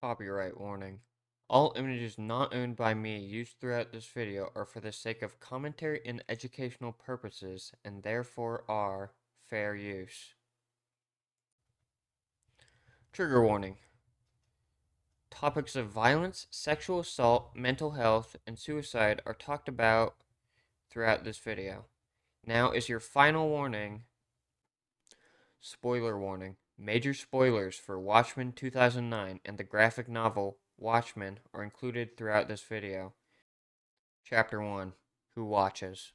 Copyright warning. All images not owned by me used throughout this video are for the sake of commentary and educational purposes and therefore are fair use. Trigger warning. Topics of violence, sexual assault, mental health, and suicide are talked about throughout this video. Now is your final warning. Spoiler warning. Major spoilers for Watchmen 2009 and the graphic novel Watchmen are included throughout this video. Chapter 1. Who watches?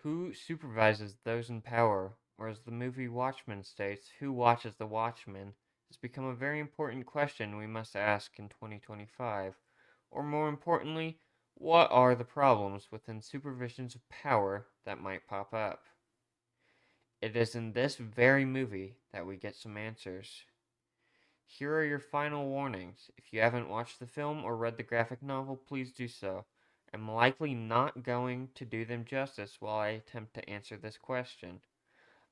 Who supervises those in power? Or as the movie Watchmen states, who watches the Watchmen has become a very important question we must ask in 2025. Or more importantly, what are the problems within supervisions of power that might pop up? It is in this very movie that we get some answers. Here are your final warnings. If you haven't watched the film or read the graphic novel, please do so. I'm likely not going to do them justice while I attempt to answer this question.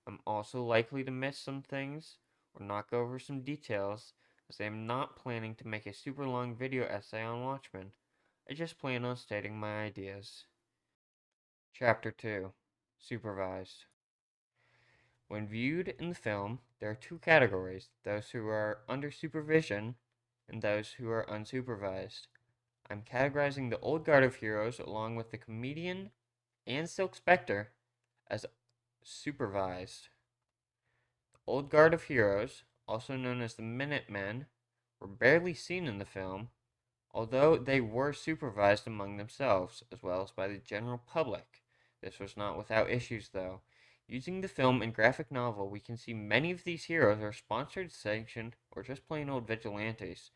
I'm also likely to miss some things or not go over some details, as I am not planning to make a super long video essay on Watchmen. I just plan on stating my ideas. Chapter 2. Supervised. When viewed in the film, there are two categories: those who are under supervision and those who are unsupervised. I'm categorizing the old guard of heroes along with the comedian and Silk Spectre as supervised. The old guard of heroes, also known as the Minutemen, were barely seen in the film, although they were supervised among themselves as well as by the general public. This was not without issues, though. Using the film and graphic novel, we can see many of these heroes are sponsored, sanctioned, or just plain old vigilantes.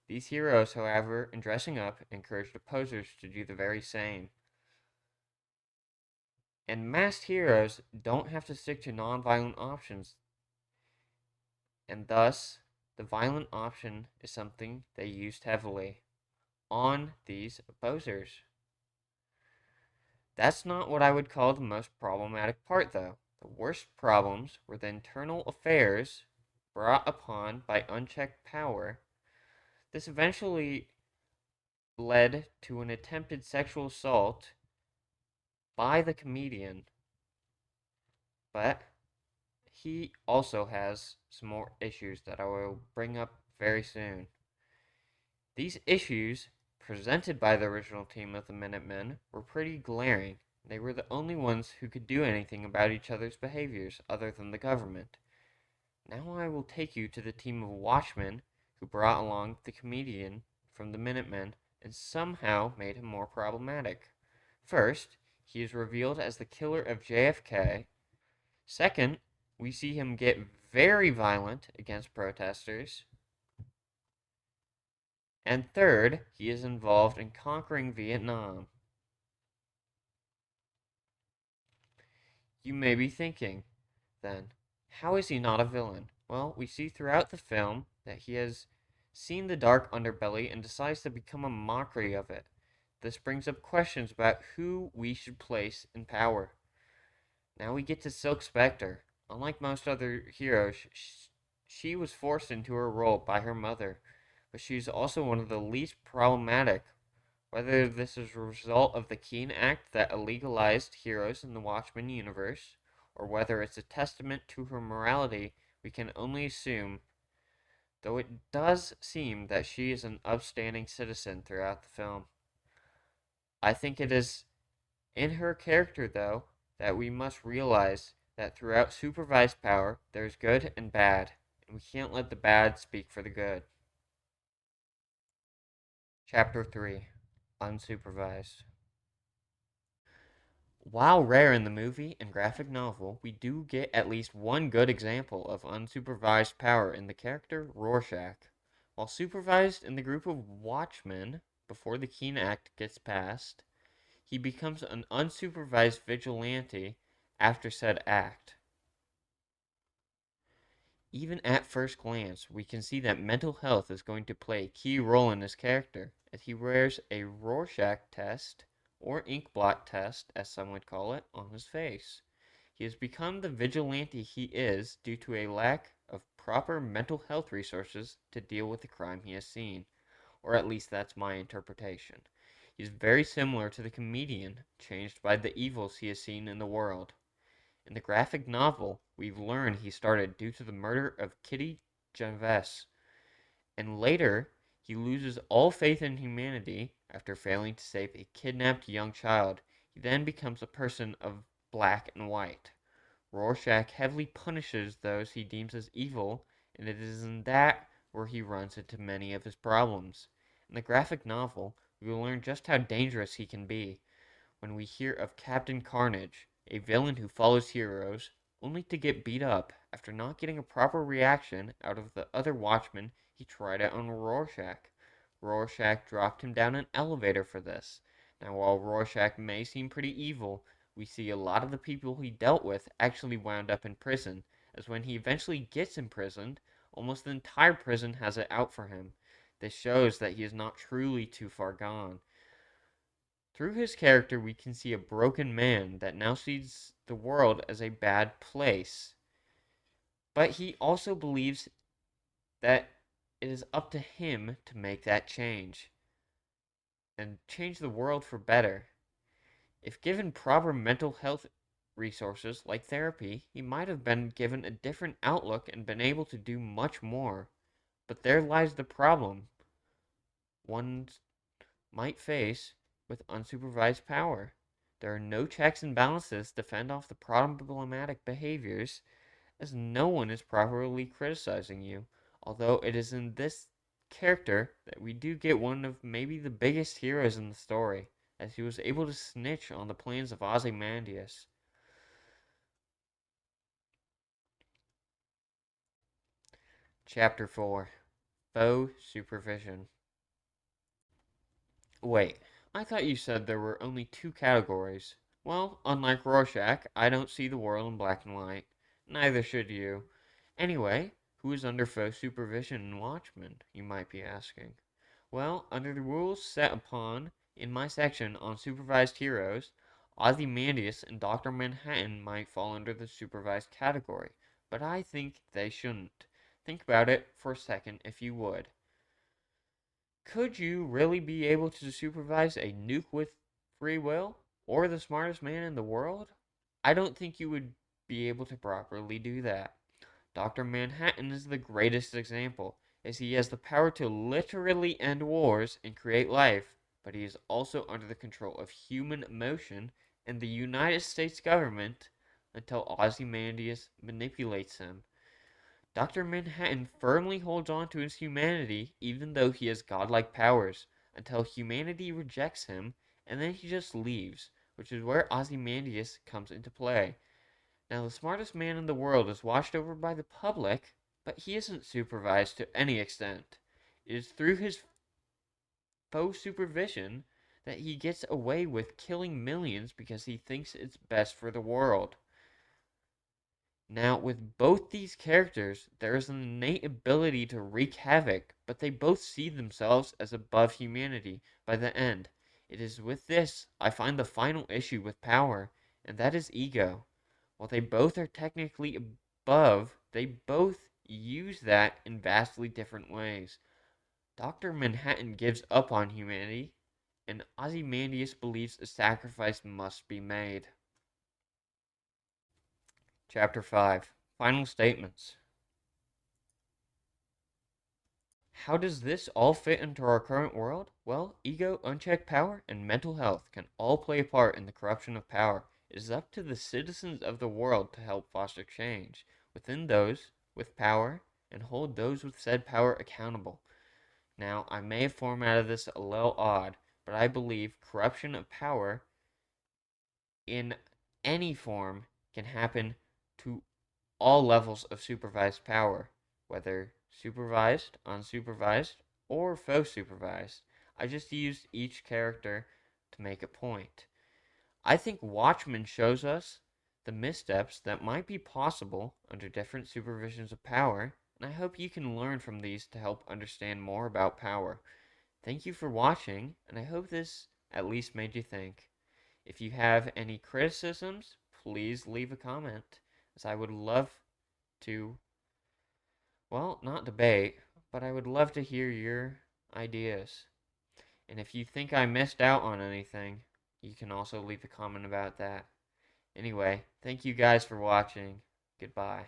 These heroes, however, in dressing up, encouraged opposers to do the very same. And masked heroes don't have to stick to non-violent options, and thus, the violent option is something they used heavily on these opposers. That's not what I would call the most problematic part, though. The worst problems were the internal affairs brought upon by unchecked power. This eventually led to an attempted sexual assault by the comedian, but he also has some more issues that I will bring up very soon. These issues, presented by the original team of the Minutemen, were pretty glaring. They were the only ones who could do anything about each other's behaviors other than the government. Now I will take you to the team of Watchmen who brought along the comedian from the Minutemen and somehow made him more problematic. First, he is revealed as the killer of JFK. Second, we see him get very violent against protesters. And third, he is involved in conquering Vietnam. You may be thinking, then, how is he not a villain? Well, we see throughout the film that he has seen the dark underbelly and decides to become a mockery of it. This brings up questions about who we should place in power. Now we get to Silk Spectre. Unlike most other heroes, she was forced into her role by her mother, but she's also one of the least problematic. Whether this is a result of the Keene Act that illegalized heroes in the Watchmen universe, or whether it's a testament to her morality, we can only assume, though it does seem that she is an upstanding citizen throughout the film. I think it is in her character, though, that we must realize that throughout supervised power, there's good and bad, and we can't let the bad speak for the good. Chapter 3. Unsupervised. While rare in the movie and graphic novel, we do get at least one good example of unsupervised power in the character Rorschach. While supervised in the group of Watchmen before the Keene Act gets passed, he becomes an unsupervised vigilante after said act. Even at first glance, we can see that mental health is going to play a key role in his character, as he wears a Rorschach test, or ink blot test, as some would call it, on his face. He has become the vigilante he is due to a lack of proper mental health resources to deal with the crime he has seen, or at least that's my interpretation. He's very similar to the comedian, changed by the evils he has seen in the world. In the graphic novel, we've learned he started due to the murder of Kitty Gervais, and later he loses all faith in humanity after failing to save a kidnapped young child. He then becomes a person of black and white. Rorschach heavily punishes those he deems as evil, and it is in that where he runs into many of his problems. In the graphic novel, we will learn just how dangerous he can be when we hear of Captain Carnage, a villain who follows heroes only to get beat up after not getting a proper reaction out of the other Watchmen he tried out on Rorschach. Rorschach dropped him down an elevator for this. Now, while Rorschach may seem pretty evil, we see a lot of the people he dealt with actually wound up in prison, as when he eventually gets imprisoned, almost the entire prison has it out for him. This shows that he is not truly too far gone. Through his character, we can see a broken man that now sees the world as a bad place. But he also believes that it is up to him to make that change and change the world for better. If given proper mental health resources like therapy, he might have been given a different outlook and been able to do much more. But there lies the problem one might face with unsupervised power. There are no checks and balances to fend off the problematic behaviors, as no one is properly criticizing you. Although it is in this character that we do get one of maybe the biggest heroes in the story, as he was able to snitch on the plans of Ozymandias. Chapter 4: Faux Supervision. Wait, I thought you said there were only two categories. Well, unlike Rorschach, I don't see the world in black and white. Neither should you. Anyway, who is under faux supervision in Watchmen, you might be asking. Well, under the rules set upon in my section on supervised heroes, Ozymandias and Dr. Manhattan might fall under the supervised category, but I think they shouldn't. Think about it for a second if you would. Could you really be able to supervise a nuke with free will? Or the smartest man in the world? I don't think you would be able to properly do that. Dr. Manhattan is the greatest example, as he has the power to literally end wars and create life, but he is also under the control of human emotion and the United States government until Ozymandias manipulates him. Dr. Manhattan firmly holds on to his humanity even though he has godlike powers, until humanity rejects him, and then he just leaves, which is where Ozymandias comes into play. Now, the smartest man in the world is watched over by the public, but he isn't supervised to any extent. It is through his faux supervision that he gets away with killing millions because he thinks it's best for the world. Now, with both these characters, there is an innate ability to wreak havoc, but they both see themselves as above humanity by the end. It is with this I find the final issue with power, and that is ego. While they both are technically above, they both use that in vastly different ways. Dr. Manhattan gives up on humanity, and Ozymandias believes a sacrifice must be made. Chapter 5: Final Statements. How does this all fit into our current world? Well, ego, unchecked power, and mental health can all play a part in the corruption of power. It is up to the citizens of the world to help foster change within those with power and hold those with said power accountable. Now, I may have formatted this a little odd, but I believe corruption of power in any form can happen to all levels of supervised power, whether supervised, unsupervised, or faux supervised. I just used each character to make a point. I think Watchmen shows us the missteps that might be possible under different supervisions of power, and I hope you can learn from these to help understand more about power. Thank you for watching, and I hope this at least made you think. If you have any criticisms, please leave a comment, as I would love to Well, not debate, but I would love to hear your ideas. And if you think I missed out on anything, you can also leave a comment about that. Anyway, thank you guys for watching. Goodbye.